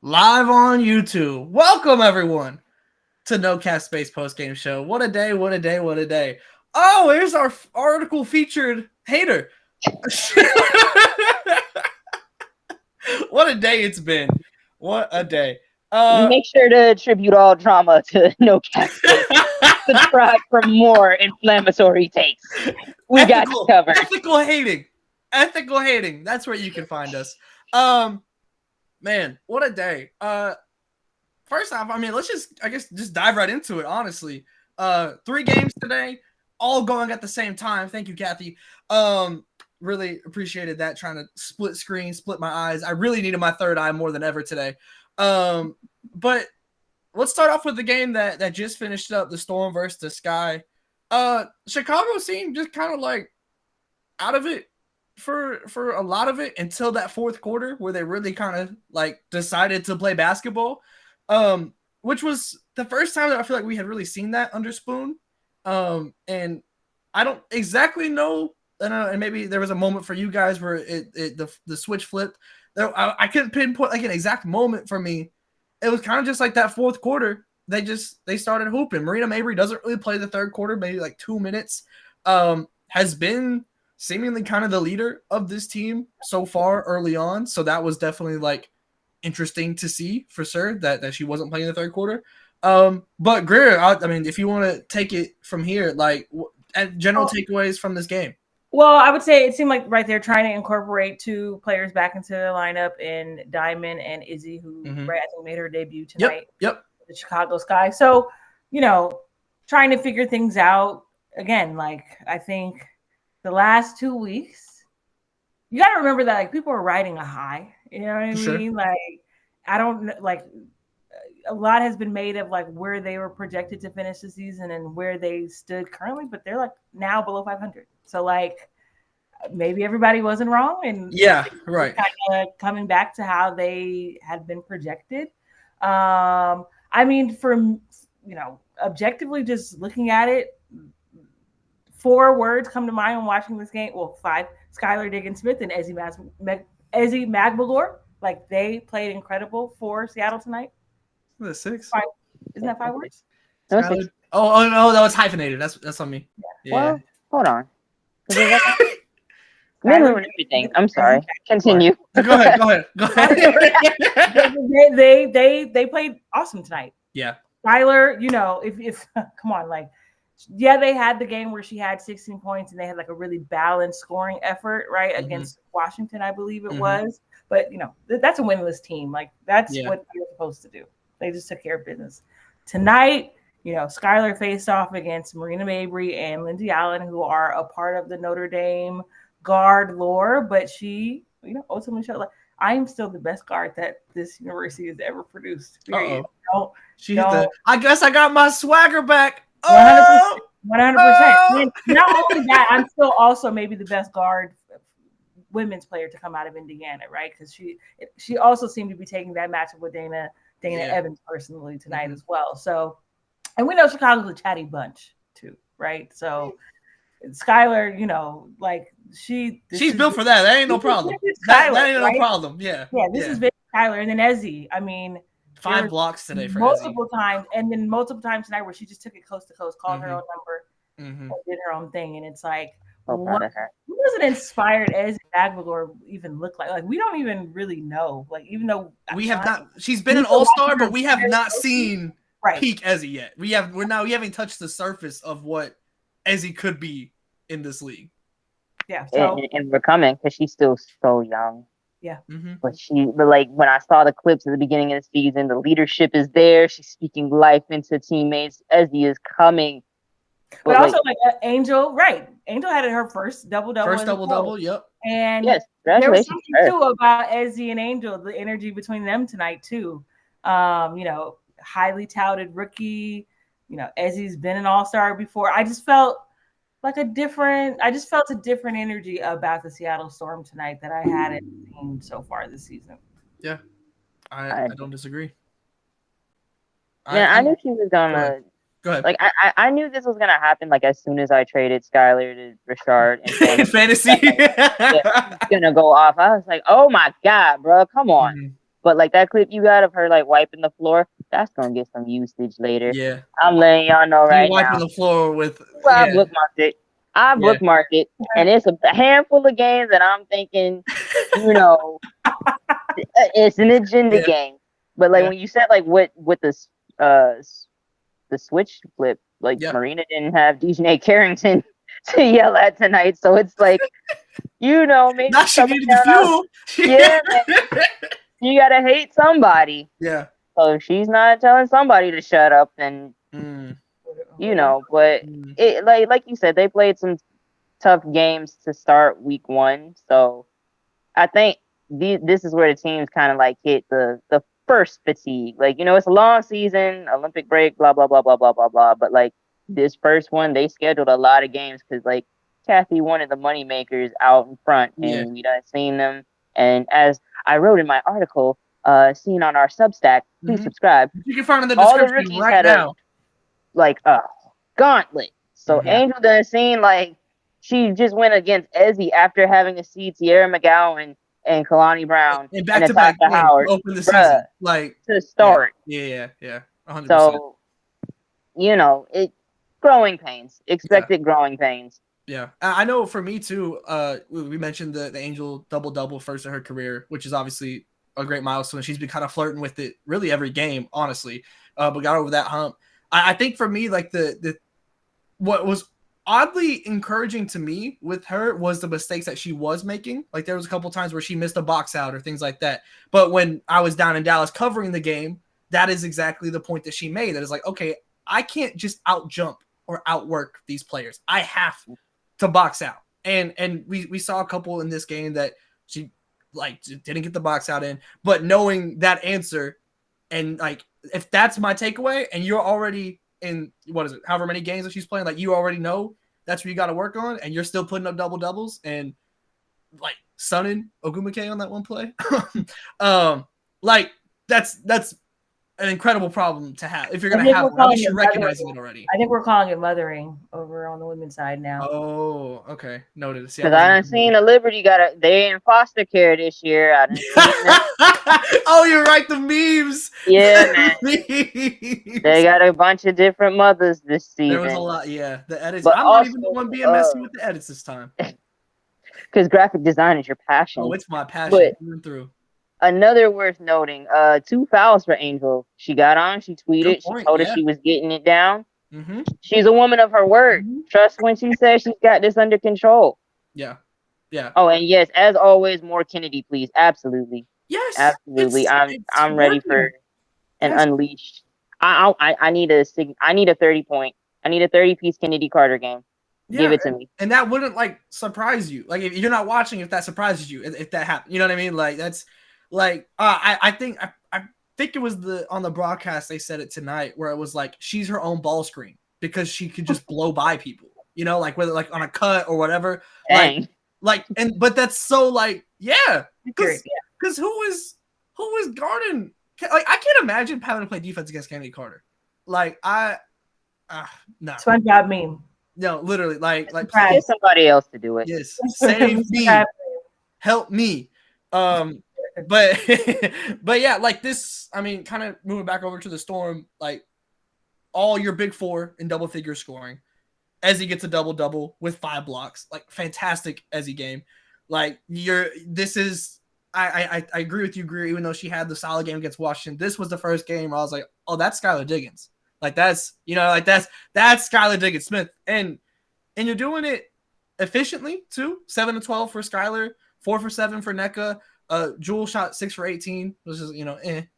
live on YouTube. Welcome everyone to No Cast Space Postgame Show. What a day, what a day, what a day. Oh, here's our article featured hater. What a day it's been. What a day. Make sure to attribute all drama to No Cast Space. Subscribe for more inflammatory takes. We got you covered. Ethical hating. That's where you can find us. Man, what a day. First off, let's just dive right into it, honestly. 3 games today, all going at the same time. Thank you, Kathy. Really appreciated that, trying to split my eyes. I really needed my third eye more than ever today. But let's start off with the game that just finished up, the Storm versus the Sky. Chicago seemed just kind of like out of it for a lot of it until that fourth quarter where they really kind of like decided to play basketball, which was the first time that I feel like we had really seen that under Spoon. And I don't exactly know, and maybe there was a moment for you guys where the switch flipped. I couldn't pinpoint like an exact moment for me. It was kind of just like that fourth quarter. They started hooping. Marina Mabry doesn't really play the third quarter, maybe like 2 minutes. Has been seemingly kind of the leader of this team so far early on. So that was definitely like interesting to see for sure that she wasn't playing the third quarter. But Greer, if you want to take it from here, like general takeaways from this game. Well, I would say it seemed like right there trying to incorporate 2 players back into the lineup in Diamond and Izzy, who I think made her debut tonight. Yep. The Chicago Sky. So, trying to figure things out again. Like I think the last 2 weeks, you got to remember that like people are riding a high. You know what I mean? Like I don't like a lot has been made of like where they were projected to finish the season and where they stood currently, but they're like now below 500. So like maybe everybody wasn't wrong, and right, kind of coming back to how they had been projected. From objectively just looking at it, 4 words come to mind when watching this game. Well, 5: Skylar Diggins-Smith and Ezzy Magbegor. Like they played incredible for Seattle tonight. That's 6. 5. Isn't that 5 words? No, 6. Oh no, that was hyphenated. That's on me. Yeah. Well, hold on. Everything. I'm sorry. Continue. Go ahead. They played awesome tonight. Yeah. Skylar, if come on, like, they had the game where she had 16 points and they had like a really balanced scoring effort, right, against Washington, I believe it was. But that's a winless team. Like that's what you're supposed to do. They just took care of business tonight. Skylar faced off against Marina Mabry and Lindsay Allen, who are a part of the Notre Dame guard lore, but she, ultimately showed like I am still the best guard that this university has ever produced. I guess I got my swagger back. 100%. Not only that, I'm still also maybe the best guard women's player to come out of Indiana, right? Because she also seemed to be taking that matchup with Dana Evans personally tonight as well. So, and we know Chicago's a chatty bunch too, right? So Skylar, she's built for that. That ain't no problem. That ain't no problem. Yeah. This is big Skylar. And then Ezzy, 5 blocks today for multiple times, and then multiple times tonight where she just took it coast to coast, called her own number, and did her own thing. And it's like, what does an inspired Ezzy Magbegor even look like? Like we don't even really know. Like even though we have not, she's been an all-star, but we have not seen peak Ezzy yet. We haven't touched the surface of what Ezzy could be in this league. Yeah, so and we're coming because she's still so young. Yeah, but like when I saw the clips at the beginning of the season, the leadership is there. She's speaking life into teammates. Ezzy is coming. But also like Angel, right? Angel had her first double-double. Yep. And yes, there was something too about Ezzy and Angel, the energy between them tonight too. Highly touted rookie. Ezzy's been an all-star before. I just felt a different energy about the Seattle Storm tonight that I hadn't seen so far this season. Yeah, I don't disagree. I knew she was gonna. Go ahead. Like I knew this was gonna happen. Like as soon as I traded Skylar to Richard in fantasy, she's gonna go off. I was like, oh my god, bro, come on. But like that clip you got of her like wiping the floor, that's gonna get some usage later. Yeah. I'm letting y'all know You right wiping now. the floor with Well, yeah. I've bookmarked it. I've Yeah. bookmarked it, and it's a handful of games that I'm thinking, you know, it's an agenda Yeah. game. But like Yeah. when you said like with the switch flip, like Yeah. Marina didn't have DJ Carrington to yell at tonight, so it's like, you know, maybe Now she coming needed the down out. fuel. Yeah, man, you gotta hate somebody. Yeah. So if she's not telling somebody to shut up, then you know. But it like you said, they played some tough games to start week 1, so I think this is where the teams kind of like hit the first fatigue. Like, you know, it's a long season, Olympic break, blah blah blah blah blah blah blah. But like this first one, they scheduled a lot of games because like Kathy wanted the money makers out in front, Yeah. and we done seen them. And as I wrote in my article, seen on our Substack, please subscribe. You can find in the All the description rookies right had now. a gauntlet. So Angel done seen like she just went against Ezzy after having to see Tierra McGowan and Kalani Brown And back-to-back Natasha games Howard to open the season. Like to start. Yeah. 100%. So, you know, it growing pains. Expected growing pains. Yeah, I know for me too. We mentioned the Angel double first in her career, which is obviously a great milestone. She's been kind of flirting with it really every game, honestly. But got over that hump. I think for me, like the what was oddly encouraging to me with her was the mistakes that she was making. Like there was a couple times where she missed a box out or things like that. But when I was down in Dallas covering the game, that is exactly the point that she made. That is like, okay, I can't just out jump or outwork these players. I have to box out. And we saw a couple in this game that she like didn't get the box out in, but knowing that answer and like if that's my takeaway and you're already in what is it, however many games that she's playing, like you already know that's what you got to work on and you're still putting up double doubles and like sunning Ogumake on that one play. Like that's an incredible problem to have if you're going to have one. At least you're recognizing it already. I think we're calling it mothering over on the women's side now. Oh, okay. Noted. Because I done seen the Liberty they in foster care this year. I done seen oh, you're right. The memes. Yeah, man. They got a bunch of different mothers this season. There was a lot. Yeah, the edits. But I'm also, not even the one being messy with the edits this time. Because graphic design is your passion. Oh, it's my passion through. Another worth noting, 2 fouls for Angel. She got on, she tweeted, she told us she was getting it down. Mm-hmm. She's a woman of her word. Trust when she says she's got this under control. Yeah. Oh, and yes, as always, more Kennedy, please. Absolutely. Yes. Absolutely. I'm ready for an unleashed. I need a 30-point. I need a 30-piece Kennedy Carter game. Yeah, give it to me. And that wouldn't like surprise you. Like if you're not watching, if that surprises you, if that happened, you know what I mean? Like that's like I think it was on the broadcast they said it tonight where it was like she's her own ball screen because she could just blow by people, you know, like whether like on a cut or whatever. Dang. But that's so like because who is guarding? Like I can't imagine having to play defense against Kennedy Carter. Like no. SpongeBob meme. No, literally, like get somebody else to do it. Yes, save me, help me. But yeah, like this. I mean, kind of moving back over to the Storm, like all your big four in double figure scoring. Ezzy gets a double with 5 blocks. Like fantastic Ezzy game. Like I agree with you, Greer. Even though she had the solid game against Washington, this was the first game where I was like, oh, that's Skylar Diggins. Like that's Skylar Diggins Smith, and you're doing it efficiently too. 7 to 12 for Skylar, 4 for 7 for NECA. Jewel shot 6 for 18, which is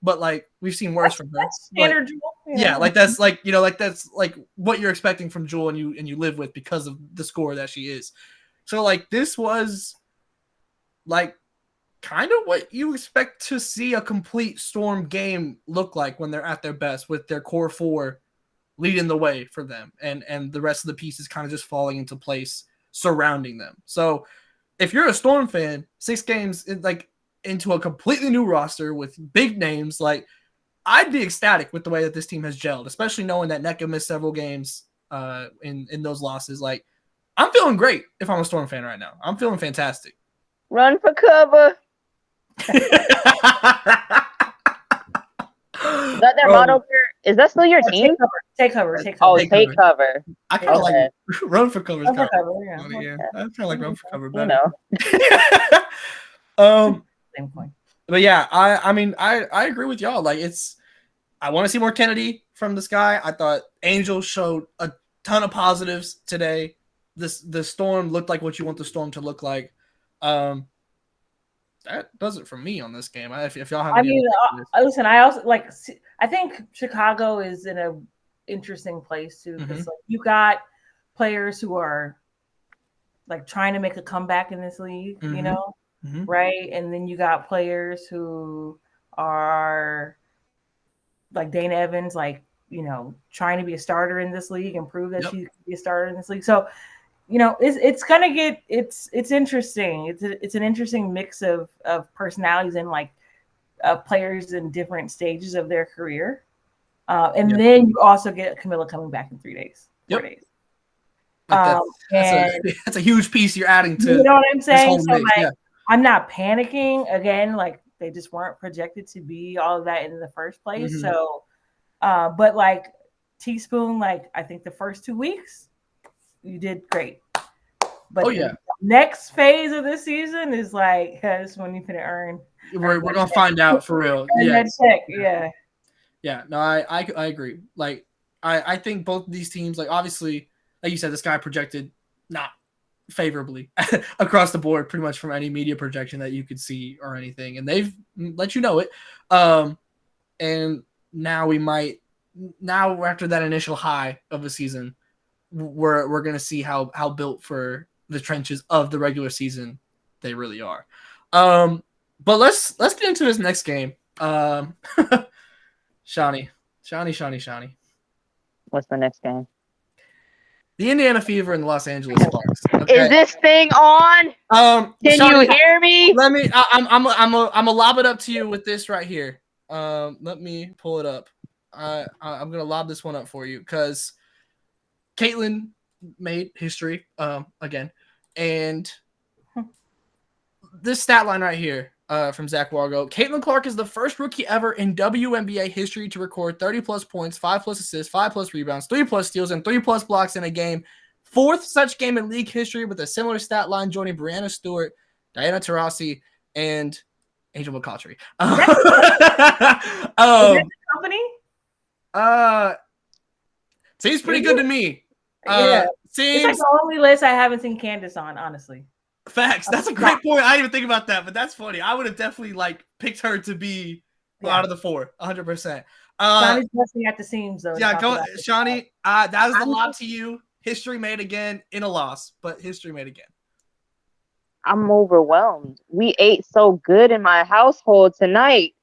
but like we've seen worse from her. Standard Jewel. Yeah, like that's like that's like what you're expecting from Jewel, and you live with because of the score that she is. So like this was like kind of what you expect to see a complete Storm game look like when they're at their best, with their core 4 leading the way for them and the rest of the pieces kind of just falling into place surrounding them. So if you're a Storm fan, 6 games like into a completely new roster with big names, like I'd be ecstatic with the way that this team has gelled, especially knowing that NECA missed several games in those losses. Like I'm feeling great if I'm a Storm fan right now. I'm feeling fantastic. Run for cover. that their motto? Is that still your team? Take cover. Oh, take cover. I kind of like run for cover. Yeah. I kind of like run for cover better. Same point. But yeah, I mean, I agree with y'all. Like, I want to see more Kennedy from this guy. I thought Angel showed a ton of positives today. The Storm looked like what you want the Storm to look like. That does it for me on this game. If y'all have, listen, I also I think Chicago is in a interesting place too, because you got players who are like trying to make a comeback in this league, you know, right? And then you got players who are like Dana Evans, like, you know, trying to be a starter in this league and prove that she can be a starter in this league. So, you know, it's gonna get it's interesting. It's an interesting mix of personalities and like players in different stages of their career. And then you also get Camilla coming back in 3 days, 4 days. That's a huge piece you're adding to. You know what I'm saying? So I'm not panicking again. Like, they just weren't projected to be all of that in the first place. So, but like Teaspoon, like I think the first 2 weeks you did great. But the next phase of this season is like, that's when you can earn. We're gonna find out for real. Yeah. No, I agree. Like, I think both of these teams, like, obviously, like you said, this guy projected not favorably across the board, pretty much from any media projection that you could see or anything, and they've let you know it. And now after that initial high of the season, we're gonna see how built for the trenches of the regular season they really are. But let's get into this next game. Shawnee. What's the next game? The Indiana Fever and the Los Angeles Sparks. Okay? Is this thing on? Can Shawnee, you hear me? Let me. I'm gonna lob it up to you with this right here. Let me pull it up. I'm gonna lob this one up for you because Caitlin made history again, and this stat line right here from Zach Wargo. Caitlin Clark is the first rookie ever in WNBA history to record 30-plus points, 5-plus assists, 5-plus rebounds, 3-plus steals, and 3-plus blocks in a game. Fourth such game in league history with a similar stat line, joining Brianna Stewart, Diana Taurasi, and Angel McCautry. Company? Seems pretty good to me. It's like the only list I haven't seen Candace on, honestly. Facts. That's a great point. I didn't even think about that, but that's funny. I would have definitely picked her to be out of the 4, 100%. Shawnee's busting at the seams, though. Yeah, go, Shawnee. That was the lob to you. History made again in a loss, but history made again. I'm overwhelmed. We ate so good in my household tonight.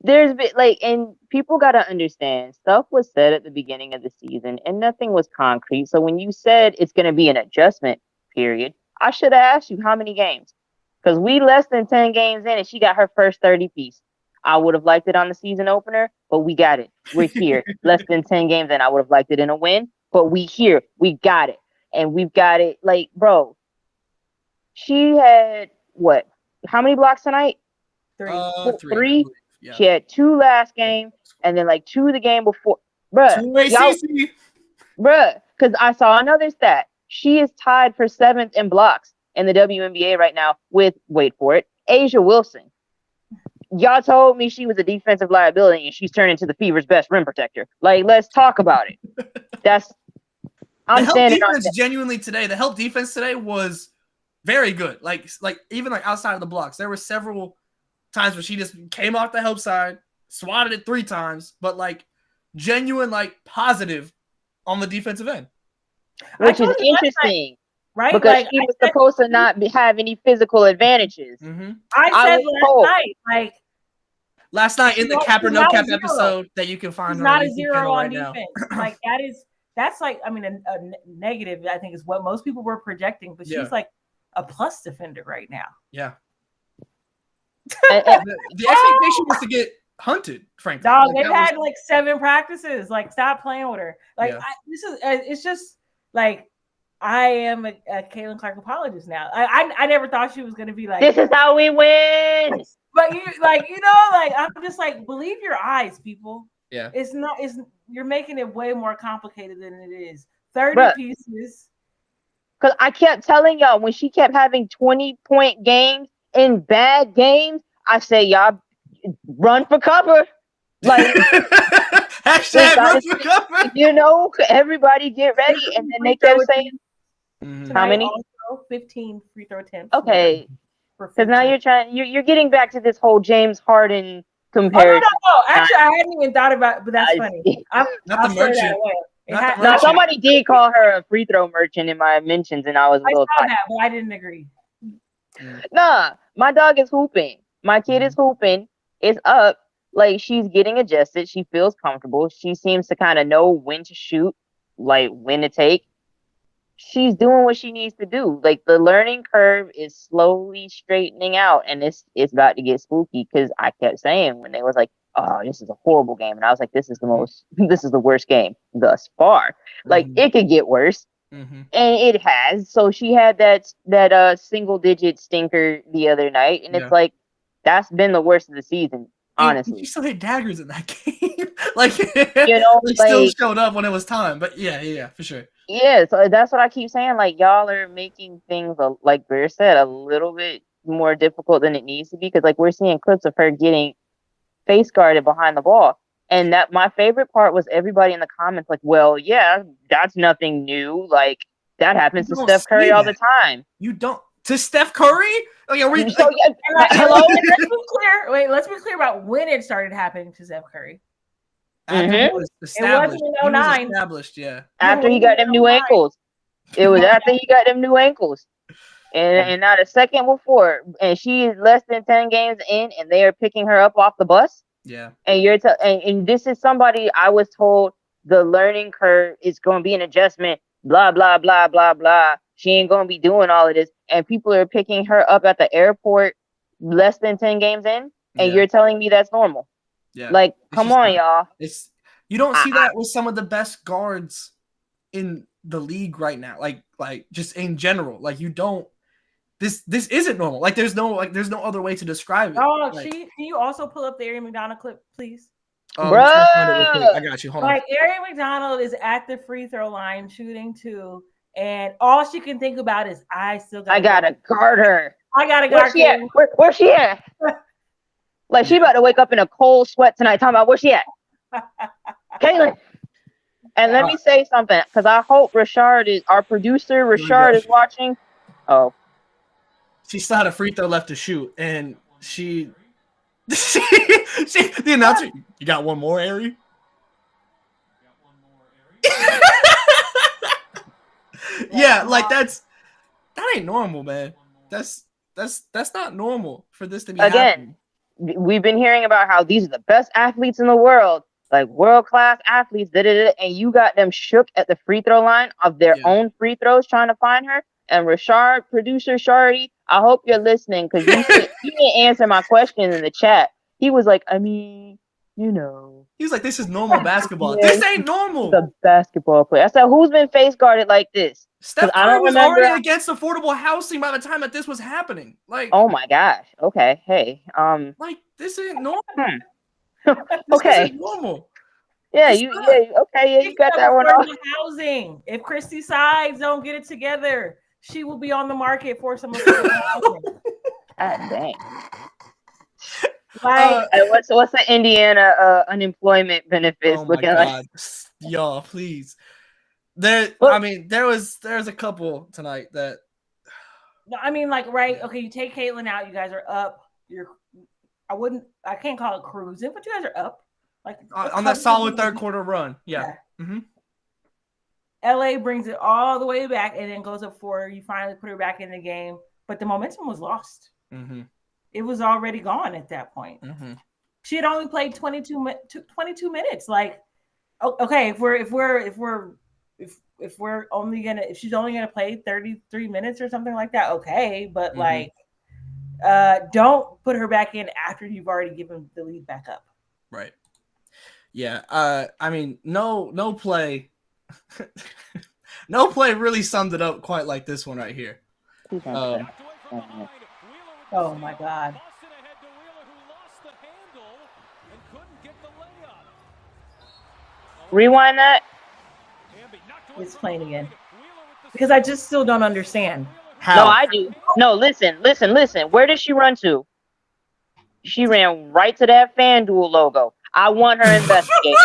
There's been and people got to understand, stuff was said at the beginning of the season and nothing was concrete. So when you said it's going to be an adjustment period, I should have asked you how many games, because we less than 10 games in and she got her first 30 piece. I would have liked it on the season opener, but we got it. We're here. Less than 10 games in, I would have liked it in a win, but we here. We got it. And we've got it. Like, bro, she had what? How many blocks tonight? 3. Yeah. She had 2 last game, and then 2 the game before. Bruh, because I saw another stat. She is tied for 7th in blocks in the WNBA right now with, wait for it, Asia Wilson. Y'all told me she was a defensive liability, and she's turned into the Fever's best rim protector. Let's talk about it. I'm standing on that. Genuinely today, the help defense today was very good. Even outside of the blocks, there were several times where she just came off the help side, swatted it 3 times, but genuine positive on the defensive end, which is interesting, right? Because she was supposed to not have any physical advantages. I said last night in the Cap or No Cap episode that you can find. She's not a 0 on defense. That's a negative. I think is what most people were projecting, but she's a plus defender right now. Yeah. The expectation was to get hunted, frankly. Dog, they've had 7 practices. Stop playing with her. It's just I am a Caitlin Clark apologist now. I never thought she was gonna be like, this is how we win. But I'm just like, believe your eyes, people. Yeah. You're making it way more complicated than it is. 30 pieces. Because I kept telling y'all when she kept having 20-point games in bad games, I say y'all run for cover. Like hashtag run for cover. Everybody get ready, and then they kept saying how many? Also 15 free throw attempts. Okay, because now you're getting back to this whole James Harden comparison. Oh, no. Actually, I hadn't even thought about it, but that's funny. Not the merchant. No, somebody did call her a free throw merchant in my mentions, and I was a little saw that, but I didn't agree. Nah, my dog is hooping. My kid is hooping. It's up. Like, she's getting adjusted. She feels comfortable. She seems to kind of know when to shoot, like when to take. She's doing what she needs to do. Like, the learning curve is slowly straightening out, and it's about to get spooky because I kept saying when they was like, "Oh, this is a horrible game," and I was like, "This is the worst game thus far." Like, it could get worse, and it has. So she had that single digit stinker the other night, and it's like that's been the worst of the season. Honestly, she still hit daggers in that game. Like, they still showed up when it was time. But yeah, for sure. Yeah, so that's what I keep saying. Like, y'all are making things, like Bear said, a little bit more difficult than it needs to be. Because, like, we're seeing clips of her getting face guarded behind the ball, and that my favorite part was everybody in the comments like, "Well, yeah, that's nothing new. Like, that happens to Steph Curry all the time." You don't. To Steph Curry? Hello. Let's be clear about when it started happening to Steph Curry. After he was established. It wasn't in 09. He was established, yeah. After he got them new ankles. It was after he got them new ankles. And not a second before. And she is less than 10 games in, and they are picking her up off the bus. Yeah. And and this is somebody I was told the learning curve is going to be an adjustment, blah, blah, blah, blah, blah. She ain't going to be doing all of this. And people are picking her up at the airport less than 10 games in, and you're telling me that's normal. Yeah. Like, come on, y'all. You don't see that with some of the best guards in the league right now. Like just in general. Like, you don't. This isn't normal. Like, there's no other way to describe it. Oh, can you also pull up the Arian McDonald clip, please? Bro, I got you. Hold on. Like, Arian McDonald is at the free throw line shooting 2, and all she can think about is, I gotta guard her. I gotta guard her. Where's she at? Like, she about to wake up in a cold sweat tonight talking about where she at. Caitlin. And let me say something, because I hope our producer Rashard is watching. Oh. She still had a free throw left to shoot, and the announcer, you got one more, Ari? Yeah, like that ain't normal, man. That's not normal for this to be happening. We've been hearing about how these are the best athletes in the world, like world-class athletes, and you got them shook at the free throw line of their own free throws trying to find her. And Rashard, producer Shardy, I hope you're listening, because he didn't answer my question in the chat. He was like, he was like, this is normal basketball. This ain't normal. The basketball player. I said, who's been face guarded like this? Steph Curry was already against affordable housing by the time that this was happening. Like, oh my gosh. Okay. Hey. Like, this ain't normal. Okay. This is normal. Yeah. Okay. Yeah. You got that one off. Housing. If Christy Sides don't get it together, she will be on the market for some affordable housing. God dang. Like, what's the Indiana unemployment benefits looking like? Y'all, please. There's a couple tonight that. No, I mean, like, right? Okay, you take Caitlin out. You guys are up. I can't call it cruising, but you guys are up. Like, on that solid third quarter run. Yeah. Mm-hmm. LA brings it all the way back and then goes up 4. You finally put her back in the game, but the momentum was lost. Mm-hmm. It was already gone at that point. Mm-hmm. She had only played 22 minutes. Like, okay, if she's only gonna play 33 minutes or something like that, okay. But like, don't put her back in after you've already given the lead back up. Right. Yeah. I mean, no play. No play really summed it up quite like this one right here. Oh my God. Rewind that. It's playing again. Because I just still don't understand. How? No, I do. No, listen. Where did she run to? She ran right to that FanDuel logo. I want her investigated.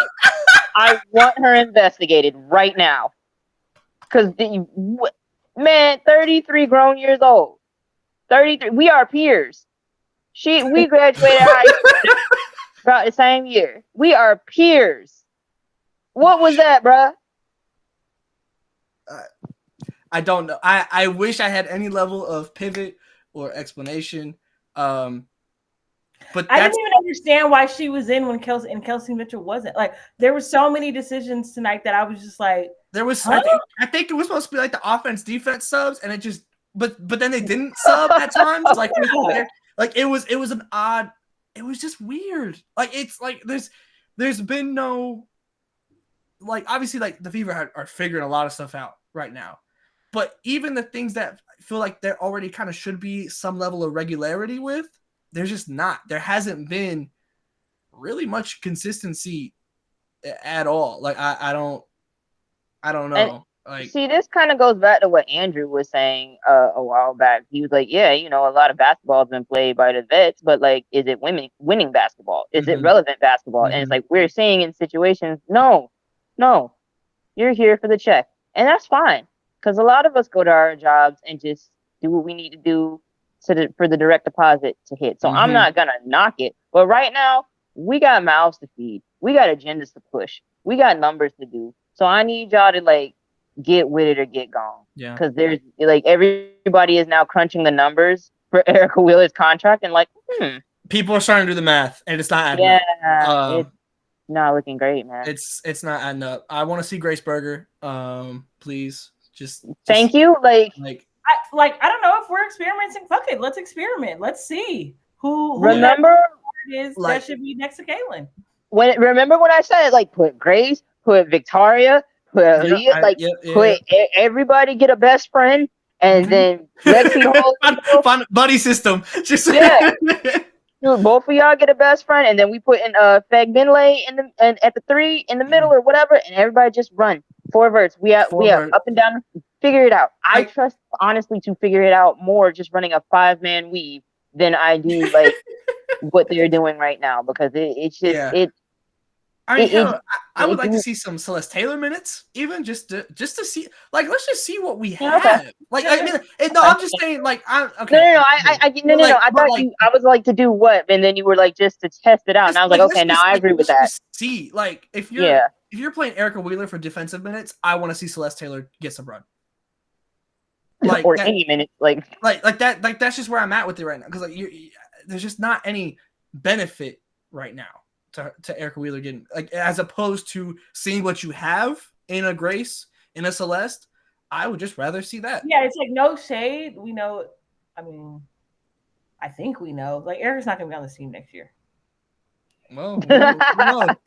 Right now. Because, man, 33 grown years old. 33. We are peers. We graduated high school about the same year. We are peers. What was that, bruh? I don't know. I wish I had any level of pivot or explanation. But I didn't even understand why she was in when Kelsey Mitchell wasn't. Like, there were so many decisions tonight that I was just like, there was. huh? I think it was supposed to be like the offense defense subs, and it just. But then they didn't sub at times. Like it was an odd. It was just weird. Like it's like there's been no. Like obviously, like the Fever are figuring a lot of stuff out right now, but even the things that feel like there already kind of should be some level of regularity with. There's just not. There hasn't been really much consistency at all. Like I don't know. And, like see, this kind of goes back to what Andrew was saying a while back. He was like, "Yeah, a lot of basketball has been played by the vets, but like, is it winning basketball? Is it relevant basketball?" And it's like we're seeing in situations, no, you're here for the check, and that's fine because a lot of us go to our jobs and just do what we need to do. For the direct deposit to hit. So I'm not going to knock it. But right now, we got mouths to feed. We got agendas to push. We got numbers to do. So I need y'all to, like, get with it or get gone. Yeah. Because there's, like, everybody is now crunching the numbers for Erica Wheeler's contract and, like, people are starting to do the math, and it's not adding up. It's not looking great, man. It's not adding up. I want to see Grace Berger. Please. Just thank you. Like I don't know if we're experimenting. Fuck it, let's experiment. Let's see who remember it is that should be next to Caitlin. Remember when I said like put Grace, put Victoria, put Leah, put everybody get a best friend, and then Lexi find buddy system. Just Dude, both of y'all get a best friend, and then we put in Feg Binley at the 3 in the middle or whatever, and everybody just run 4 verts. We have up and down. Figure it out. I trust honestly to figure it out more just running a 5-man weave than I do like what they're doing right now because it's just I would like to see some Celeste Taylor minutes, even just to see. Like, let's just see what we have. Okay. Like, I mean, I'm just saying. Like, I'm okay. No. I thought I was like to do what, and then you were like just to test it out, and I was like, okay, now I agree with that. See, like, if you're playing Erica Wheeler for defensive minutes, I want to see Celeste Taylor get some run. Like or any minute, like that. Like that's just where I'm at with it right now because like there's just not any benefit right now. To Erica Wheeler getting like as opposed to seeing what you have in a Grace in a Celeste, I would just rather see that. Yeah, it's like no shade. We know. I mean, I think we know. Like Erica's not gonna be on the team next year. Well,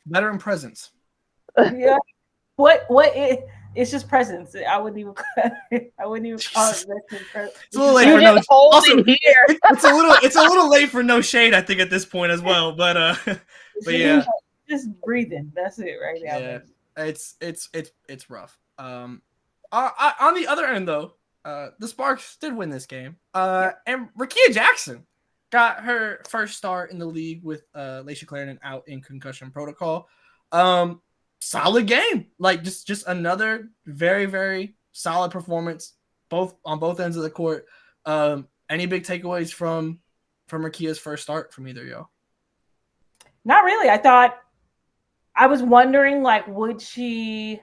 better in presence. Yeah. It's just presence. I wouldn't even call it presence. It's a little late for no. Also, it's a little late for no shade. I think at this point as well, but yeah, just breathing. That's it right now. Yeah, it's rough. On the other end though, the Sparks did win this game. And Rakia Jackson got her first start in the league with Laisha Clarendon out in concussion protocol. Solid game, like just another very, very solid performance, on both ends of the court. Any big takeaways from Rakia's first start from either of y'all? Not really. I was wondering, like, would she?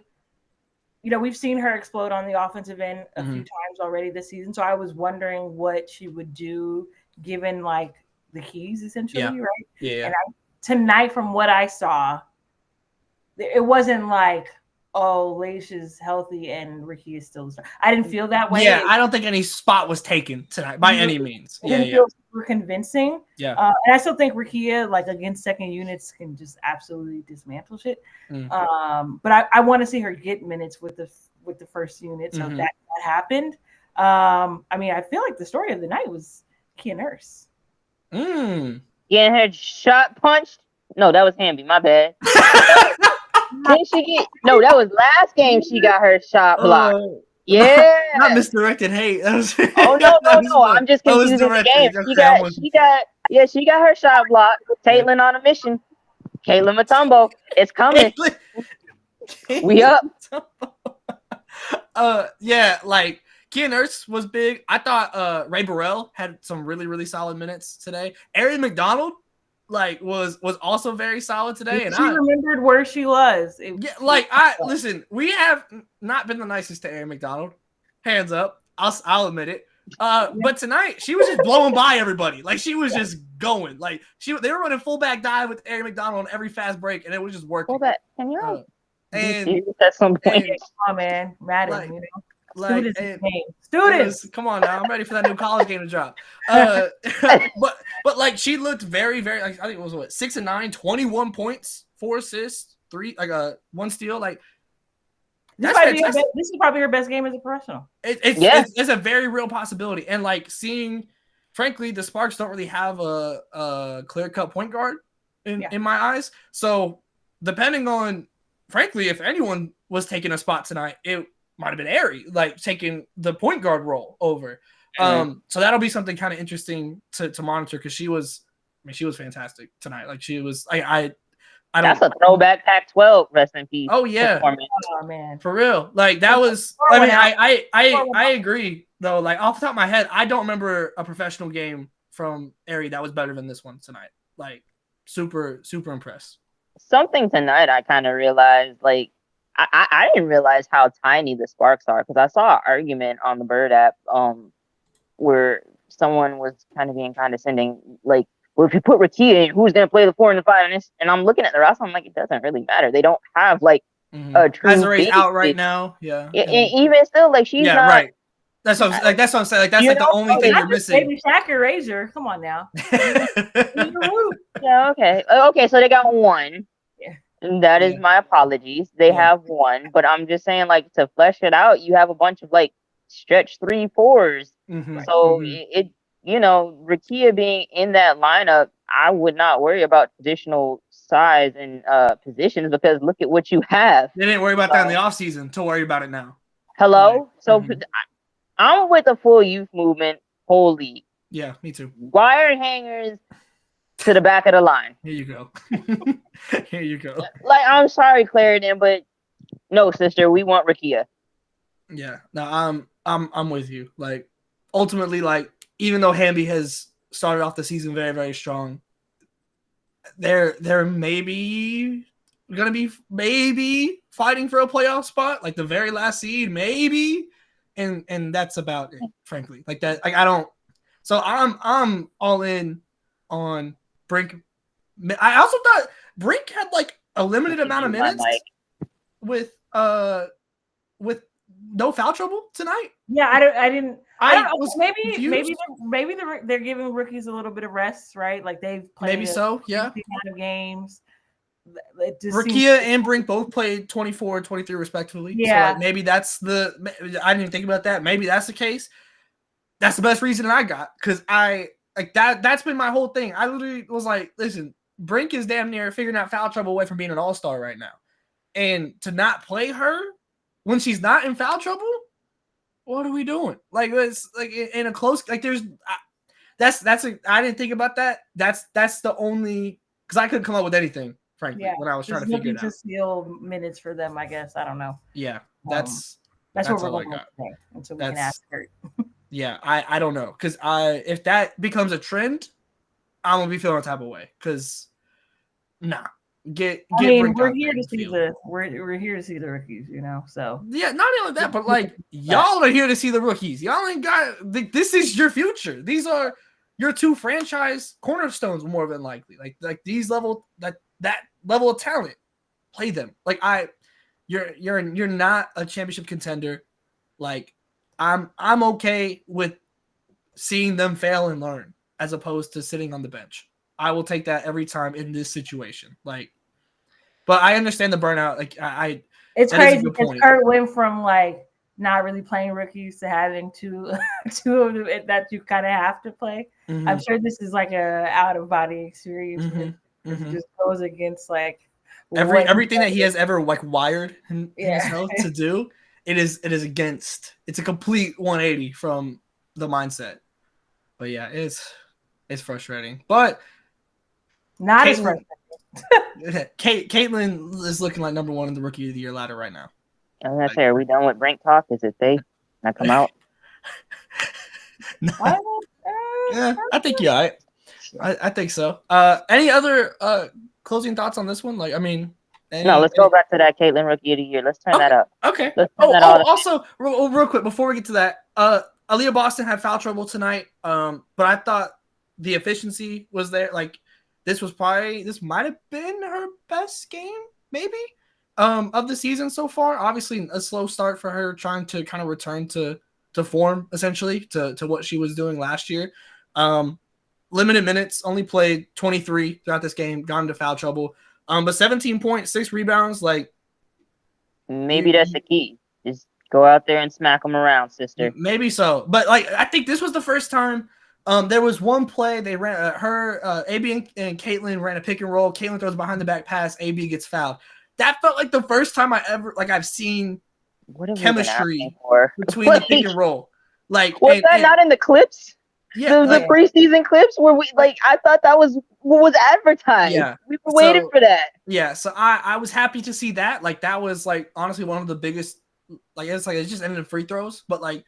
We've seen her explode on the offensive end a few times already this season, so I was wondering what she would do given like the keys essentially, right? Yeah. And tonight, from what I saw, it wasn't like, oh, Laisha's healthy and Ricky is still. I didn't feel that way. Yeah, I don't think any spot was taken tonight by any means. It didn't feel super convincing. Yeah. And I still think Rukia, like against second units, can just absolutely dismantle shit. But I want to see her get minutes with the first unit. So that happened. I mean, I feel like the story of the night was Kia Nurse. Getting her shot punched. No, that was Hamby. My bad. Didn't she get? No, that was last game. She got her shot blocked. Yeah, not misdirected hate. Oh no! I'm just confusing the game. Okay, she got her shot blocked. Caitlyn on a mission. Caitlyn Mutombo, it's coming. We up. Yeah, like Kia Nurse was big. I thought Ray Burrell had some really, really solid minutes today. Erin McDonald, like, was also very solid today. And she remembered where she was. Listen, we have not been the nicest to Erin McDonald. Hands up. I'll admit it. But tonight she was just blowing by everybody. Like, she was just going. Like, they were running fullback dive with Erin McDonald on every fast break, and it was just working. Fullback, can you? And at some point, come on, man, Madden, like, you know. Like, Students. Come on now, I'm ready for that new college game to drop. But like, she looked very, very. Like, I think it was 6 and 9, 21 points, 4 assists, 3 1 steal. Like, this is probably her best game as a professional. It's a very real possibility, and like seeing, frankly, the Sparks don't really have a clear-cut point guard in my eyes. So depending on, frankly, if anyone was taking a spot tonight, it might have been Ari, like taking the point guard role over. So that'll be something kind of interesting to monitor, because she was fantastic tonight. Like, she was, I don't. That's a throwback Pac-12. Rest in peace. Oh yeah, oh man, for real. Like, that was. I mean, I agree though. Like, off the top of my head, I don't remember a professional game from Ari that was better than this one tonight. Like, super, super impressed. Something tonight I kind of realized, like, I didn't realize how tiny the Sparks are, because I saw an argument on the Bird app where someone was kind of being condescending, like, well, if you put Rukia in, who's going to play the 4 and the 5? And I'm looking at the roster, I'm like, it doesn't really matter. They don't have, like, a true Azare's out right now. Yeah. And even still, like, she's not. Right. That's what I'm saying. Like, that's like the only thing you're missing. Baby Shaq Razor. Come on now. Yeah, okay. Okay, so they got one. Yeah. And that is my apologies. They have one. But I'm just saying, like, to flesh it out, you have a bunch of, like, stretch 3-4s. So it Rukia being in that lineup, I would not worry about traditional size and positions, because look at what you have. They didn't worry about that in the offseason to worry about it now. Hello? So I'm with the full youth movement, whole league. Yeah, me too. Wire hangers to the back of the line. Here you go. Here you go. Like, I'm sorry, Clarendon, but no, sister, we want Rukia. Yeah, no, I'm with you. Like, ultimately, like, even though Hamby has started off the season very, very strong, they're maybe gonna be fighting for a playoff spot, like the very last seed, maybe, and that's about it, frankly. Like that, like, I don't. So I'm all in on Brink. I also thought Brink had like a limited amount of minutes with no foul trouble tonight. Yeah, I didn't. I don't know. Maybe they're giving rookies a little bit of rest, right? Like, they've played amount of games. Rukia and Brink both played 24 and 23 respectively. Yeah. So, like, maybe that's I didn't even think about that. Maybe that's the case. That's the best reason I got, because that's been my whole thing. I literally was like, listen, Brink is damn near figuring out foul trouble away from being an all-star right now. And to not play her when she's not in foul trouble, what are we doing? Like, it's like in a close, like, there's I didn't think about that. That's the only, because I couldn't come up with anything, frankly, when I was trying to figure it out. To steal minutes for them, I guess. I don't know. Yeah, that's what we're going to say until we can ask her. Yeah, I don't know, because if that becomes a trend, I'm gonna be feeling a type of way, because we're here to see we're here to see the rookies, you know. So yeah, not only that, but like, y'all are here to see the rookies. Y'all ain't got, this is your future. These are your 2 franchise cornerstones, more than likely. Like these level that level of talent, play them. Like, you're not a championship contender. Like, I'm okay with seeing them fail and learn. as opposed to sitting on the bench. I will take that every time in this situation. Like, but I understand the burnout. Like, it's crazy because Kurt went from like not really playing rookies to having two of them that you kind of have to play. Mm-hmm. I'm sure this is like a out of body experience. Mm-hmm. It just goes against like everything that he has ever like wired himself to do. It's a complete 180 from the mindset. But yeah, it's frustrating. But not as frustrating. Caitlin is looking like number 1 in the Rookie of the Year ladder right now. I was gonna say, are we done with Brink talk? Is it they not come out? Yeah, I think yeah, I think so. Any other closing thoughts on this one? Like, I mean, let's go back to that Caitlin Rookie of the Year. Let's turn that up. Okay. Also, real quick before we get to that, Aaliyah Boston had foul trouble tonight. But I thought the efficiency was there. Like, this might have been her best game, maybe, of the season so far. Obviously, a slow start for her, trying to kind of return to form, essentially, to what she was doing last year. Limited minutes, only played 23 throughout this game, got into foul trouble. But 17 points, 6 rebounds, like, maybe that's the key. Just go out there and smack them around, sister. Maybe so. But like, I think this was the first time. There was one play they ran. AB and Caitlin ran a pick and roll. Caitlin throws behind the back pass. AB gets fouled. That felt like the first time I've seen chemistry between the pick and roll. Like, was that not in the clips? Yeah, the preseason clips where we like. I thought that was what was advertised. Yeah, we were waiting for that. Yeah, so I was happy to see that. Like, that was like honestly one of the biggest. Like, it just ended in free throws, but like,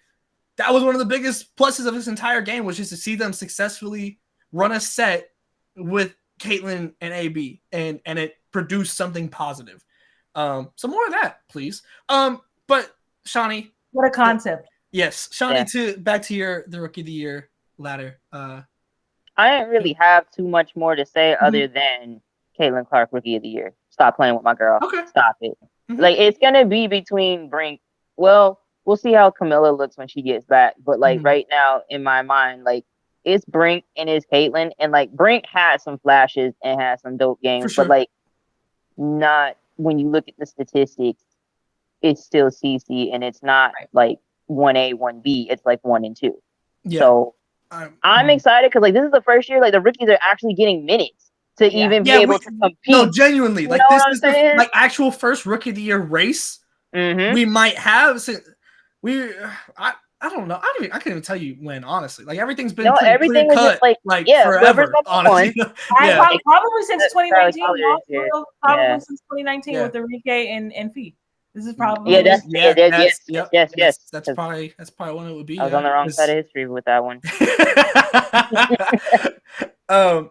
that was one of the biggest pluses of this entire game, was just to see them successfully run a set with Caitlin and AB, and it produced something positive. So more of that, please. But Shawnee, what a concept. Yes, Shawnee, back to the Rookie of the Year ladder. I didn't really have too much more to say other than Caitlin Clark, Rookie of the Year. Stop playing with my girl. Okay. Stop it. Mm-hmm. Like, it's gonna be between Brink. Well, we'll see how Camilla looks when she gets back. But like right now, in my mind, like, it's Brink and it's Caitlin. And like, Brink has some flashes and has some dope games, but like, not when you look at the statistics, it's still CC, and it's not like 1A, 1B. It's like 1 and 2. Yeah. So I'm excited because like, this is the first year like the rookies are actually getting minutes to even be able to compete. No, genuinely, like, this is the like actual first Rookie of the Year race we might have. I don't know. I can't even tell you when, honestly. Like, everything's been everything was cut, just like forever, honestly. Probably since 2019. Probably since 2019 with Enrique and Fee. This is probably yes. That's probably when it would be. I was on the wrong side of history with that one.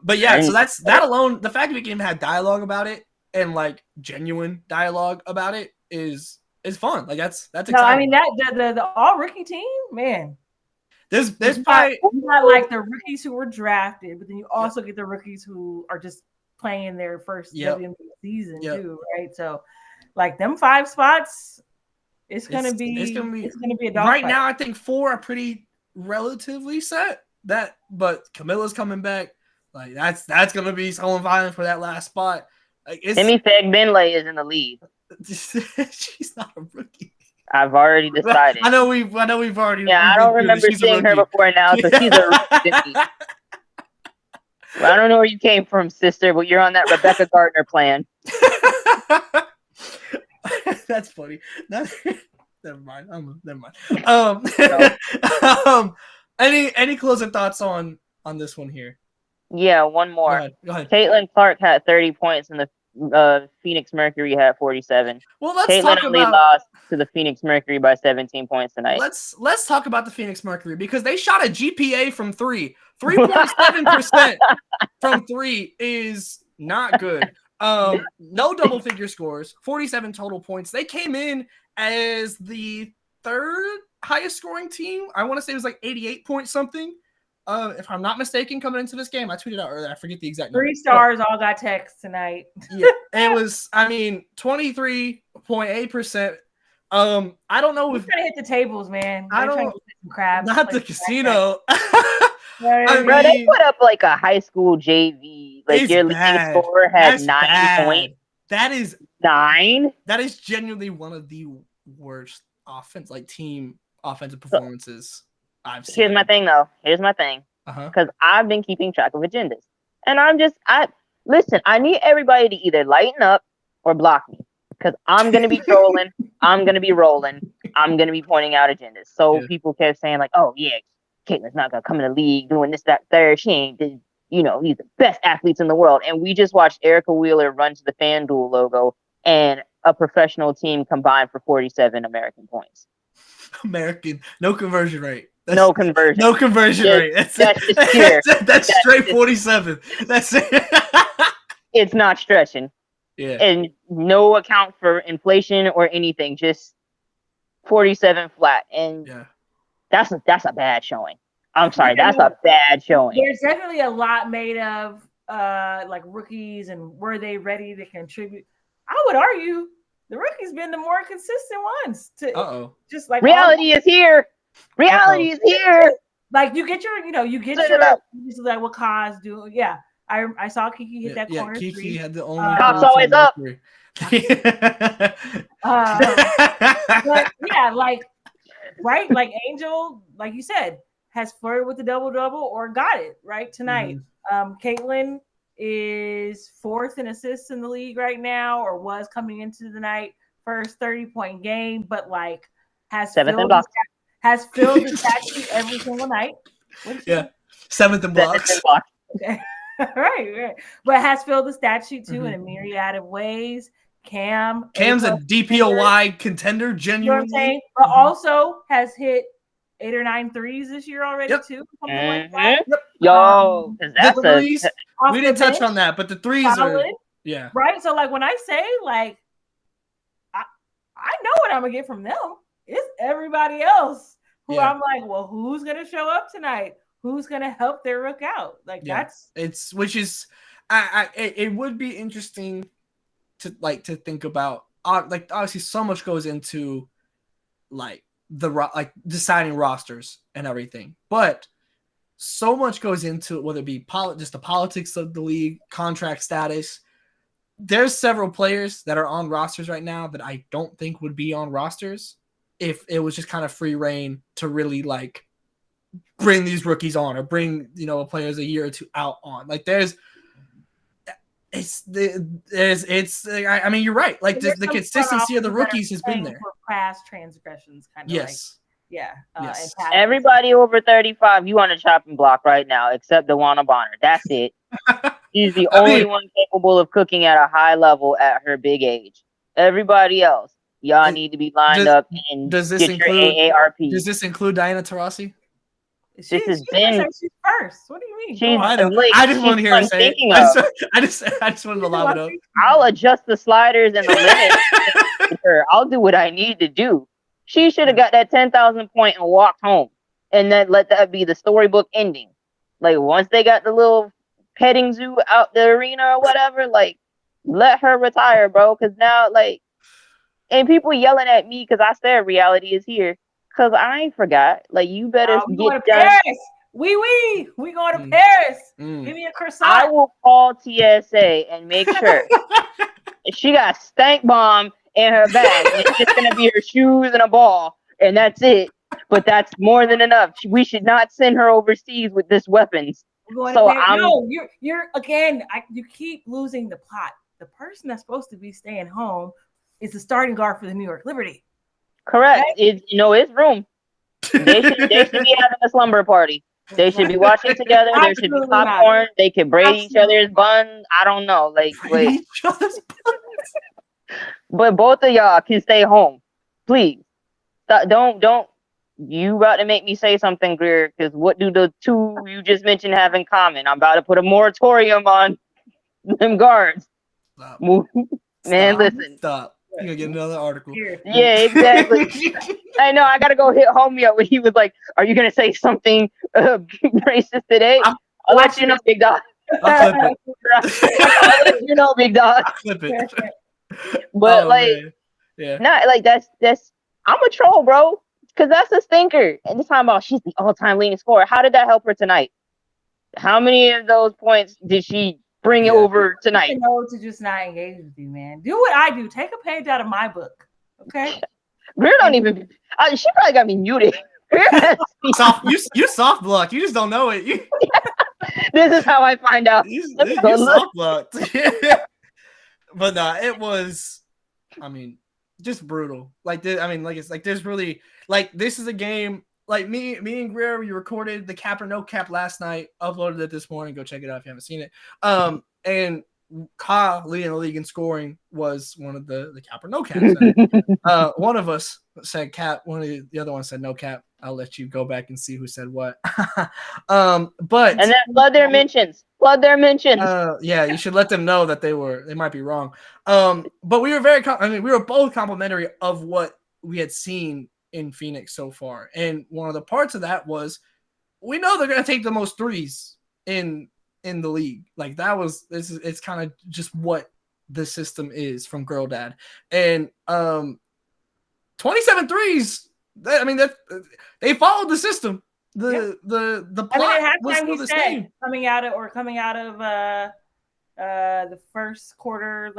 But yeah, so that alone. The fact that we can even have dialogue about it, and like genuine dialogue about it, is fun. Like, that's exciting. No, I mean, that the all rookie team, man. There's probably not like the rookies who were drafted, but then you also get the rookies who are just playing their first WNBA season too, right? So, like, them 5 spots, it's gonna be a dog right fight. Now. I think 4 are pretty relatively set. But Camilla's coming back. Like, that's gonna be someone vying for that last spot. Like, Timmy Fagbenley is in the lead. She's not a rookie. I've already decided. I know we've already. Yeah, I don't remember seeing her before now, so she's a rookie. Well, I don't know where you came from, sister, but you're on that Rebecca Gardner plan. That's funny. Never mind. Never mind. Any closing thoughts on this one here? Yeah, one more. Go ahead. Caitlin Clark had 30 points, and the Phoenix Mercury had 47. Well, let's Caitlin talk only about lost to the Phoenix Mercury by 17 points tonight. Let's talk about the Phoenix Mercury, because they shot a GPA from 3.7% from 3 is not good. No double figure scores, 47 total points. They came in as the 3rd highest scoring team. I want to say it was like 88 point something. If I'm not mistaken, coming into this game, I tweeted out earlier. I forget the exact number. 3 stars all got texts tonight. Yeah, it was. I mean, 23.8%. I don't know if trying to hit the tables, man. I don't. Trying to get some crabs. Not the casino. Bro, they put up like a high school JV. Like your leading scorer has 9 points. That is 9. That is genuinely one of the worst team offensive performances I've seen. Here's my thing, though. Because I've been keeping track of agendas, and listen. I need everybody to either lighten up or block me, because I'm gonna be trolling. I'm gonna be rolling. I'm gonna be pointing out agendas. So people kept saying like, "Oh yeah, Caitlin's not gonna come in the league doing this, that, third. She ain't, he's the best athletes in the world." And we just watched Erica Wheeler run to the FanDuel logo and a professional team combined for 47 American points. No conversion rate. No conversion rate. That's straight 47. That's it. It's not stretching. Yeah. And no account for inflation or anything. Just 47 flat. And that's a bad showing. I'm sorry, that's a bad showing. There's definitely a lot made of like rookies and were they ready to contribute. I would argue the rookies been the more consistent ones. Just like reality is here. Reality is here. Like you get your like what Kaz do. Yeah. I saw Kiki hit that corner. Kiki three. Had the only Cops always up. But yeah, like like Angel, like you said, has flirted with the double-double or got it right tonight. Caitlin is 4th in assists in the league right now, or was coming into the night. First 30-point game, but like has 7th in blocks. Has filled the stat sheet every single night. 7th in blocks. Okay. right. But has filled the stat sheet too in a myriad of ways. Cam's a DPOY contender, genuinely. You know what I'm saying? But also has hit 8 or 9 threes this year already too. Something like that. Yo, that's the threes. We didn't touch on that, but the threes are right. So like when I say like, I know what I'm gonna get from them. It's everybody else who I'm like, well, who's gonna show up tonight? Who's gonna help their rook out? Like it would be interesting to think about. Like obviously, so much goes into like deciding rosters and everything, but so much goes into it, whether it be just the politics of the league, contract status. There's several players that are on rosters right now that I don't think would be on rosters if it was just kind of free reign to really like bring these rookies on or bring players a year or two out on. Like I mean, you're right. Like the consistency of the rookies has been there. For past transgressions, kind of. Yes. Yes. Everybody over 35, you on the chopping block right now, except Dewana Bonner. That's it. She's the only one capable of cooking at a high level at her big age. Everybody else, y'all need to be lined up and get your AARP. Does this include Diana Taurasi? She's first. What do you mean? I just want to hear her say it. I just wanted to lob it up. I'll adjust the sliders and the limit. I'll do what I need to do. She should have got that 10,000 point and walked home, and then let that be the storybook ending. Like once they got the little petting zoo out the arena or whatever, like let her retire, bro. Because now, like, and people yelling at me because I said reality is here. Because I ain't forgot. Like, you better get done. Paris. We going to Paris. Give me a croissant. I will call TSA and make sure. She got stank bomb in her bag. It's just going to be her shoes and a ball. And that's it. But that's more than enough. We should not send her overseas with this weapons. You're again, you keep losing the plot. The person that's supposed to be staying home is the starting guard for the New York Liberty. Correct. Okay? It's room. They should be having a slumber party. They should be watching together. There should be popcorn. They could braid each other's buns. I don't know. Like, wait. But both of y'all can stay home. Please. Don't. You about to make me say something, Greer, because what do the two you just mentioned have in common? I'm about to put a moratorium on them guards. Stop. Man, listen. Stop. You're going to get another article. Yeah, exactly. I know. I got to go hit homie up when he was like, are you going to say something racist today? I'll let you know, big dog. I'll clip it. I'll let you know, big dog. I'll clip it. But not like that's I'm a troll, bro. Because that's a stinker. And this time about she's the all-time leading scorer. How did that help her tonight? How many of those points did she bring over tonight? No, to just not engage with you, man. Do what I do. Take a page out of my book, okay? Greer don't even. She probably got me muted. You soft block. You just don't know it. This is how I find out. You soft blocked. But no, it was. I mean, just brutal. Like, it's like there's really like this is a game. Like me and Greer, we recorded the cap or no cap last night. Uploaded it this morning. Go check it out if you haven't seen it. And Ka leading the league in scoring was one of the cap or no caps. One of us said cap. One of the other ones said no cap. I'll let you go back and see who said what. But and then flood their mentions. Yeah, you should let them know that they might be wrong. But we were we were both complimentary of what we had seen in Phoenix so far. And one of the parts of that was we know they're going to take the most threes in the league. Like it's kind of just what the system is from Girl Dad. And 27 threes. They followed the system. The plot was still the same. Coming out of the first quarter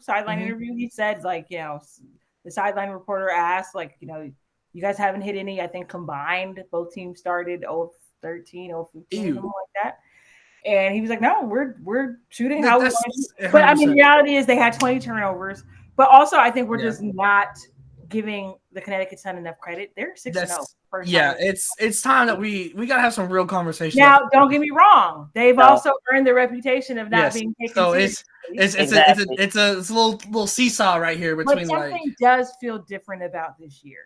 sideline interview, he said the sideline reporter asked you guys haven't hit any. I think combined both teams started 0-13, 0-15, something like that. And he was like, "No, we're shooting how we want to." But the reality is they had 20 turnovers. But also, I think we're just not giving the Connecticut Sun enough credit. They're 6-0. Yeah, it's time that we gotta have some real conversation. Now, don't get me wrong; they've also earned the reputation of not being taken seriously. It's a little seesaw right here between. But something does feel different about this year.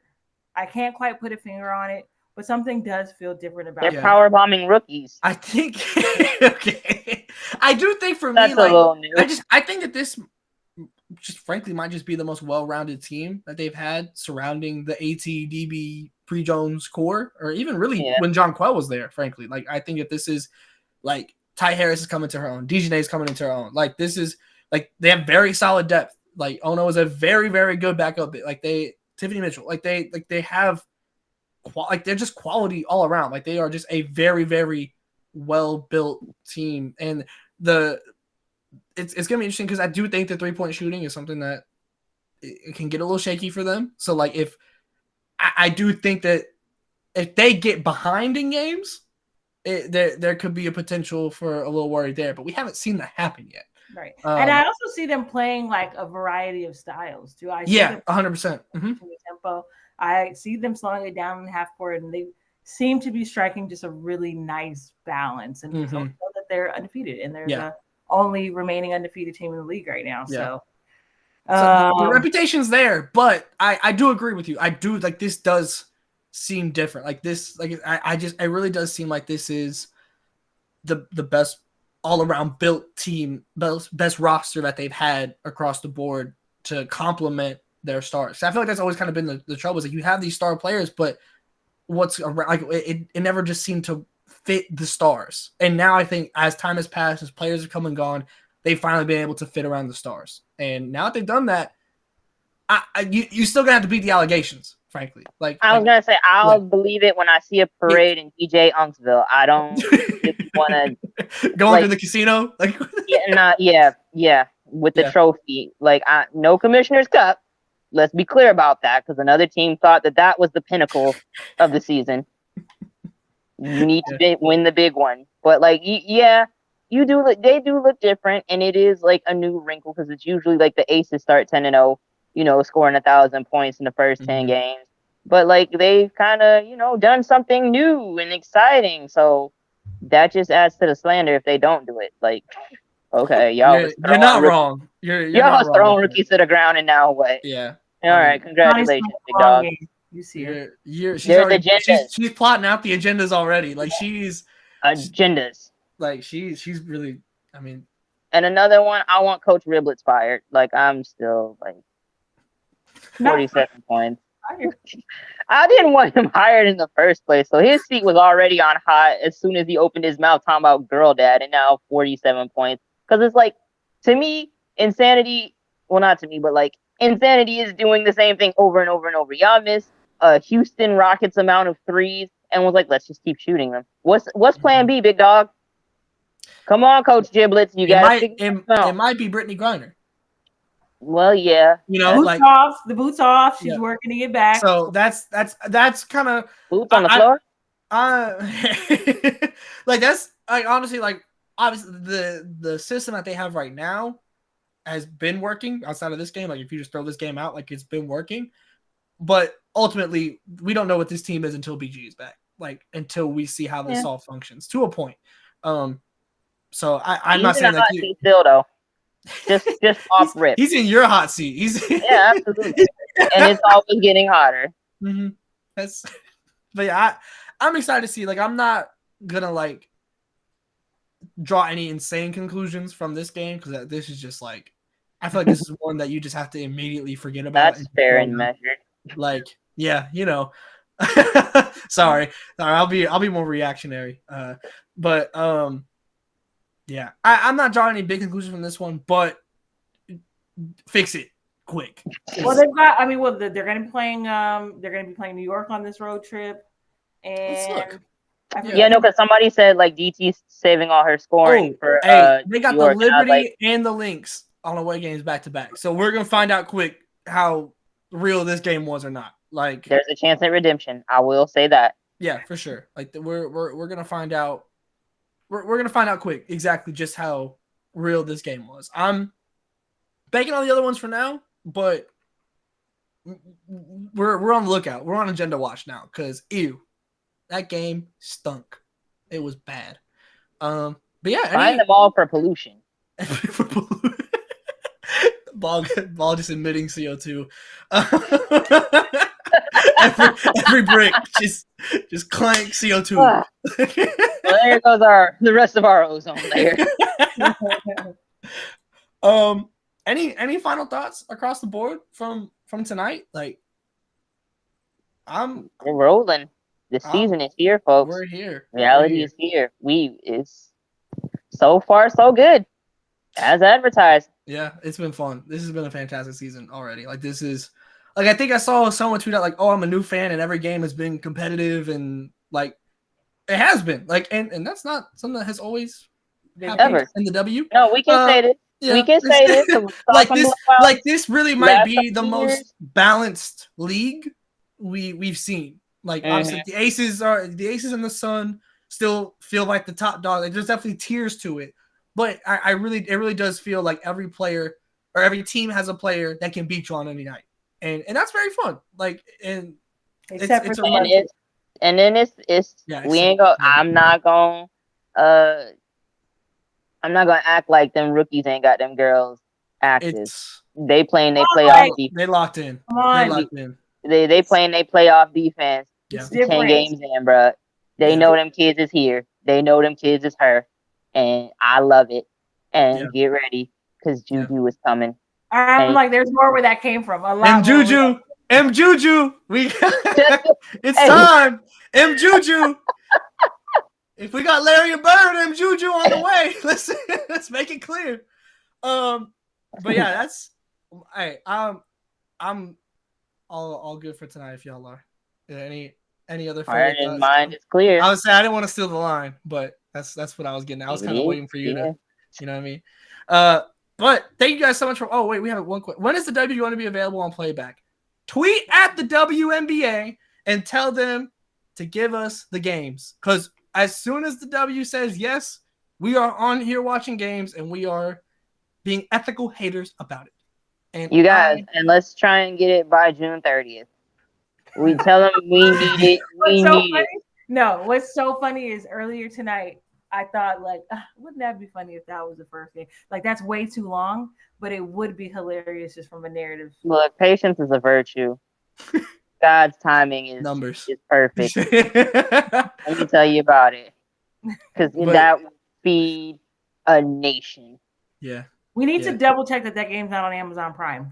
I can't quite put a finger on it, but something does feel different about. They're power bombing rookies. I think. Okay, I do think for that's me, a little new. I think that this just frankly might just be the most well-rounded team that they've had surrounding the ATDB pre-Jones core, or even really when John Quell was there, frankly. Like, I think that this is like Ty Harris is coming to her own. DiJonae is coming into her own. Like, this is like they have very solid depth. Like, Ono is a very, very good backup. Like Tiffany Mitchell, they have they're just quality all around. Like, they are just a very, very well-built team. And it's going to be interesting because I do think the three-point shooting is something that it can get a little shaky for them. So, like, if I do think that if they get behind in games, there could be a potential for a little worry there. But we haven't seen that happen yet. Right. And I also see them playing like a variety of styles too. 100%. Mm-hmm. Tempo. I see them slowing it down in half court, and they seem to be striking just a really nice balance. And so that they're undefeated, and they're the only remaining undefeated team in the league right now. Yeah. So the reputation's there, but I do agree with you. I do like this does seem different. Like this, like it really does seem like this is the best all around built team, best roster that they've had across the board to complement their stars. So I feel like that's always kind of been the trouble. Is like you have these star players, but what's around, like it never just seemed to fit the stars. And now I think as time has passed, as players have come and gone, they've finally been able to fit around the stars. And now that they've done that, you still gonna have to beat the allegations, frankly. Like I was gonna say, I'll believe it when I see a parade in DJ Unksville. I don't want to go into the casino, like with the trophy. Like no Commissioner's Cup. Let's be clear about that, because another team thought that was the pinnacle of the season. You need to win the big one, but like you do. They do look different, and it is like a new wrinkle because it's usually like the Aces start 10-0, scoring 1,000 points in the first 10 games. But like they've kind of done something new and exciting, so that just adds to the slander if they don't do it. Like, okay, you're not wrong. Y'all was throwing rookies to the ground, and now what? Yeah. All right, congratulations, big dog. You see her. She's plotting out the agendas already. Like she's agendas. Like she's really. I mean. And another one, I want Coach Riblets fired. Like I'm still like 47 points. I didn't want him hired in the first place, so his seat was already on hot as soon as he opened his mouth talking about girl dad, and now 47 points. Because it's like, to me, insanity. Well, not to me, but like insanity is doing the same thing over and over and over. Y'all missed Houston Rockets amount of threes and was like, let's just keep shooting them. What's plan B, big dog? Come on, Coach Giblets. You got to it might be Brittany Griner. Well, yeah. You know, the boots off. She's working to get back. So that's kind of boots on the floor. Like that's like honestly, like obviously the system that they have right now has been working outside of this game. Like if you just throw this game out, like it's been working. But ultimately, we don't know what this team is until BG is back. Like until we see how this all functions to a point. So I'm not saying that still though. Just off rip. He's in your hot seat. Yeah, absolutely. And it's always getting hotter. Mm-hmm. But yeah, I'm excited to see. Like, I'm not gonna like draw any insane conclusions from this game because this is just like I feel like this is one that you just have to immediately forget about. That's fair and measured. Like, yeah, you know. Sorry, I'll be more reactionary. But yeah, I'm not drawing any big conclusions from this one, but fix it quick. Well, they've got. I mean, well, they're going to be playing. They're going to be playing New York on this road trip, and because somebody said like DT's saving all her scoring for. They got New York, the Liberty and the Lynx on away games back to back, so we're gonna find out quick how real this game was or not. Like, there's a chance at redemption. I will say that. Yeah, for sure. Like we're gonna find out. We're gonna find out quick exactly just how real this game was. I'm banking on the other ones for now, but we're on the lookout. We're on agenda watch now because that game stunk. It was bad. But yeah, find them all for pollution. Ball just emitting CO2. every brick just clank CO2. Well, there goes the rest of our ozone layer. Any final thoughts across the board from tonight? Like, we're rolling. The season is here, folks. We're here. Reality is here. It's so far so good, as advertised. Yeah, it's been fun. This has been a fantastic season already. Like, this is. Like, I think I saw someone tweet out, like, oh, I'm a new fan, and every game has been competitive, and, like, it has been. Like, and that's not something that has always happened in the W. No, we can say this. Yeah, we can say this. This really might be the most balanced league we've seen. Like, obviously, the Aces and the Sun still feel like the top dog. Like, there's definitely tiers to it. But it really does feel like every player or every team has a player that can beat you on any night. And that's very fun. Like, and except it's for we ain't go. I'm not gonna act like them rookies ain't got them girls active. They playing they playoff defense. They locked in. They locked in. They playing they playoff defense. Yeah. 10 games in, bro. They know them kids is here. They know them kids is her, and I love it. And get ready because Juju is coming. I'm like, there's more where that came from. M Juju, it's time. M Juju. If we got Larry and Bird, M Juju on the way. Let's make it clear. But yeah, that's. Hey, I'm all good for tonight. If y'all are any other mind is clear. I would say I didn't want to steal the line, but that's what I was getting. I was kind of waiting for you to, you know what I mean. But thank you guys so much for. Oh wait, we have one quick. When is the W going to be available on playback? Tweet at the WNBA and tell them to give us the games. Because as soon as the W says yes, we are on here watching games and we are being ethical haters about it. And you guys, and let's try and get it by June 30th. We tell them we need it. We need it. No, what's so funny is earlier tonight, I thought, like, wouldn't that be funny if that was the first game? Like, that's way too long, but it would be hilarious just from a narrative. Look, patience is a virtue. God's timing is perfect. Let me tell you about it. Because that would feed a nation. Yeah. We need to double check that game's not on Amazon Prime.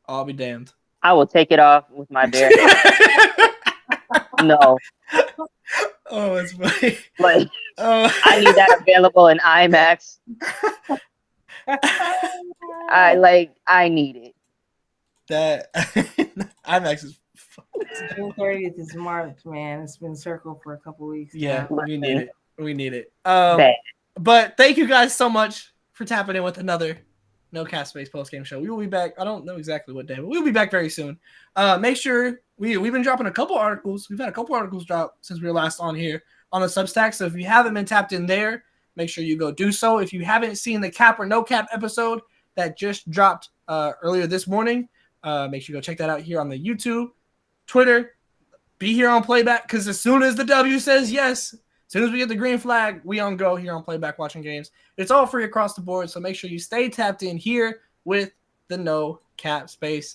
I'll be damned. I will take it off with my bare hands. No. Oh, it's funny. Like, I need that available in IMAX. I need it. That IMAX is June 30th is March, man. It's been circled for a couple weeks. Yeah, now. we need it. We need it. Bad. But thank you guys so much for tapping in with another No Cap Space post-game show. We will be back. I don't know exactly what day, but we'll be back very soon. Make sure we've been dropping a couple articles. We've had a couple articles drop since we were last on here on the Substack. So if you haven't been tapped in there, make sure you go do so. If you haven't seen the Cap or No Cap episode that just dropped earlier this morning, make sure you go check that out here on the YouTube, Twitter. Be here on playback because as soon as the W says yes, as soon as we get the green flag, we on go here on playback watching games. It's all free across the board, so make sure you stay tapped in here with the No Cap Space.